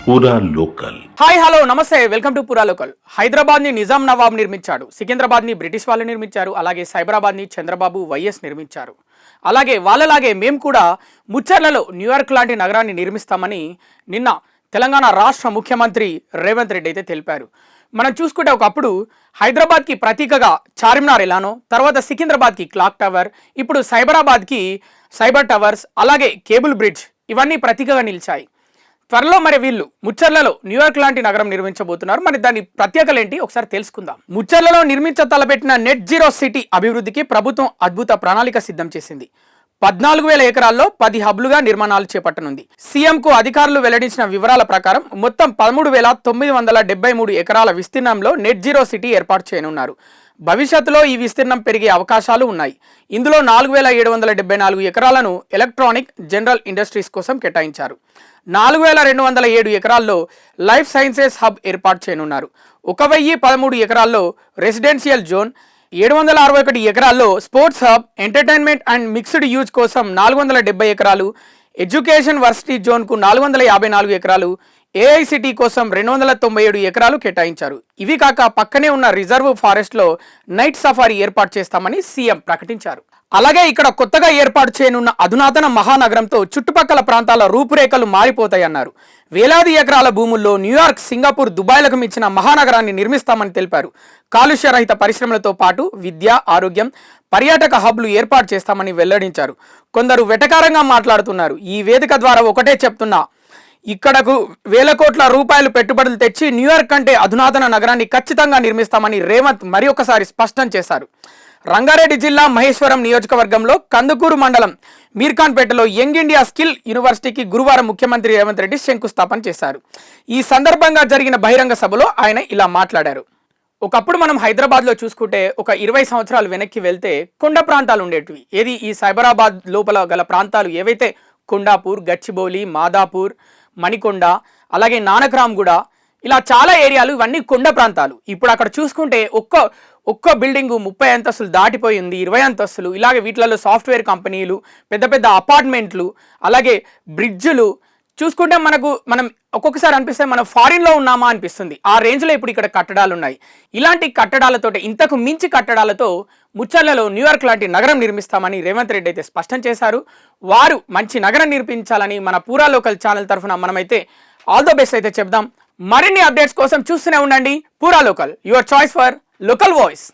పూరా local. Hi hello నమస్తే, welcome to పూరా లోకల్. హైదరాబాద్ ని నిజాం నవాబ్ నిర్మించాడు, సికింద్రాబాద్ ని బ్రిటిష్ వాళ్ళు నిర్మించారు, అలాగే సైబరాబాద్ ని చంద్రబాబు వైఎస్ నిర్మించారు. అలాగే వాళ్ళలాగే మేము కూడా ముచ్చర్లలో న్యూయార్క్ లాంటి నగరాన్ని నిర్మిస్తామని నిన్న తెలంగాణ రాష్ట్ర ముఖ్యమంత్రి రేవంత్ రెడ్డి అయితే తెలిపారు. మనం చూసుకుంటే ఒకప్పుడు హైదరాబాద్కి ప్రతీకగా చార్మినార్ ఎలానో, తర్వాత సికింద్రాబాద్కి క్లాక్ టవర్, ఇప్పుడు సైబరాబాద్కి సైబర్ టవర్స్, అలాగే కేబుల్ బ్రిడ్జ్ ఇవన్నీ ప్రతీకగా నిలిచాయి. త్వరలో మరి వీళ్ళు ముచ్చర్లలో న్యూయార్క్ లాంటి నగరం నిర్మించబోతున్నారు. మరి దాని ప్రత్యేకలు ఏంటి ఒకసారి తెలుసుకుందాం. ముచ్చర్లలో నిర్మించ తలపెట్టిన నెట్ జీరో సిటీ అభివృద్ధికి ప్రభుత్వం అద్భుత ప్రణాళిక సిద్ధం చేసింది. 14,000 ఎకరాల్లో 10 హబ్లుగా నిర్మాణాలు చేపట్టనుంది. సీఎంకు అధికారులు వెల్లడించిన వివరాల ప్రకారం మొత్తం 13,973 ఎకరాల విస్తీర్ణంలో నెట్ జీరో సిటీ ఏర్పాటు చేయనున్నారు. భవిష్యత్తులో ఈ విస్తీర్ణం పెరిగే అవకాశాలు ఉన్నాయి. ఇందులో 4,774 ఎకరాలను ఎలక్ట్రానిక్ జనరల్ ఇండస్ట్రీస్ కోసం కేటాయించారు. 4,207 ఎకరాల్లో లైఫ్ సైన్సెస్ హబ్ ఏర్పాటు చేయనున్నారు. 1,013 ఎకరాల్లో రెసిడెన్షియల్ జోన్, 761 ఎకరాల్లో sports hub, entertainment and mixed use కోసం 470 ఎకరాలు, ఎడ్యుకేషన్ వర్సిటీ జోన్కు 454 ఎకరాలు, ఏఐసిటీ కోసం 297 ఎకరాలు కేటాయించారు. ఇవి కాక పక్కనే ఉన్న రిజర్వ్ ఫారెస్ట్లో నైట్ సఫారీ ఏర్పాటు చేస్తామని సీఎం ప్రకటించారు. అలాగే ఇక్కడ కొత్తగా ఏర్పాటు చేయనున్న అధునాతన మహానగరంతో చుట్టుపక్కల ప్రాంతాల రూపురేఖలు మారిపోతాయన్నారు. వేలాది ఎకరాల భూముల్లో న్యూయార్క్, సింగపూర్, దుబాయ్లకు మించిన మహానగరాన్ని నిర్మిస్తామని తెలిపారు. కాలుష్య రహిత పరిశ్రమలతో పాటు విద్య, ఆరోగ్యం, పర్యాటక హబ్లు ఏర్పాటు చేస్తామని వెల్లడించారు. కొందరు వెటకారంగా మాట్లాడుతున్నారు. ఈ వేదిక ద్వారా ఒకటే చెప్తున్నా, ఇక్కడకు వేల కోట్ల రూపాయలు పెట్టుబడులు తెచ్చి న్యూయార్క్ కంటే అధునాతన నగరాన్ని ఖచ్చితంగా నిర్మిస్తామని రేవంత్ మరి ఒకసారి స్పష్టం చేశారు. రంగారెడ్డి జిల్లా మహేశ్వరం నియోజకవర్గంలో కందుకూరు మండలం మీర్ఖాన్పేటలో యంగ్ ఇండియా స్కిల్ యూనివర్సిటీకి గురువారం ముఖ్యమంత్రి రేవంత్ రెడ్డి శంకుస్థాపన చేశారు. ఈ సందర్భంగా జరిగిన బహిరంగ సభలో ఆయన ఇలా మాట్లాడారు. ఒకప్పుడు మనం హైదరాబాద్లో చూసుకుంటే ఒక 20 సంవత్సరాలు వెనక్కి వెళ్తే కొండ ప్రాంతాలు ఉండేటివి. ఏది ఈ సైబరాబాద్ లోపల గల ప్రాంతాలు ఏవైతే కొండాపూర్, గచ్చిబౌలి, మాదాపూర్, మణికొండ, అలాగే నానక్రామ్గూడ, ఇలా చాలా ఏరియాలు ఇవన్నీ కొండ ప్రాంతాలు. ఇప్పుడు అక్కడ చూసుకుంటే ఒక్క బిల్డింగు 30 అంతస్తులు దాటిపోయింది, 20 అంతస్తులు. ఇలాగే వీటిలలో సాఫ్ట్వేర్ కంపెనీలు, పెద్ద పెద్ద అపార్ట్మెంట్లు, అలాగే బ్రిడ్జులు చూసుకుంటే మనం ఒక్కొక్కసారి అనిపిస్తే మనం ఫారిన్లో ఉన్నామా అనిపిస్తుంది. ఆ రేంజ్లో ఇప్పుడు ఇక్కడ కట్టడాలు ఉన్నాయి. ఇలాంటి కట్టడాలతో, ఇంతకు మించి కట్టడాలతో ముచ్చర్లలో న్యూయార్క్ లాంటి నగరం నిర్మిస్తామని రేవంత్ రెడ్డి అయితే స్పష్టం చేశారు. వారు మంచి నగరం నిర్మించాలని మన పూరా లోకల్ ఛానల్ తరఫున మనమైతే ఆల్ ద బెస్ట్ అయితే చెప్దాం. మరిన్ని అప్డేట్స్ కోసం చూస్తూనే ఉండండి పూరా local, your choice for local voice.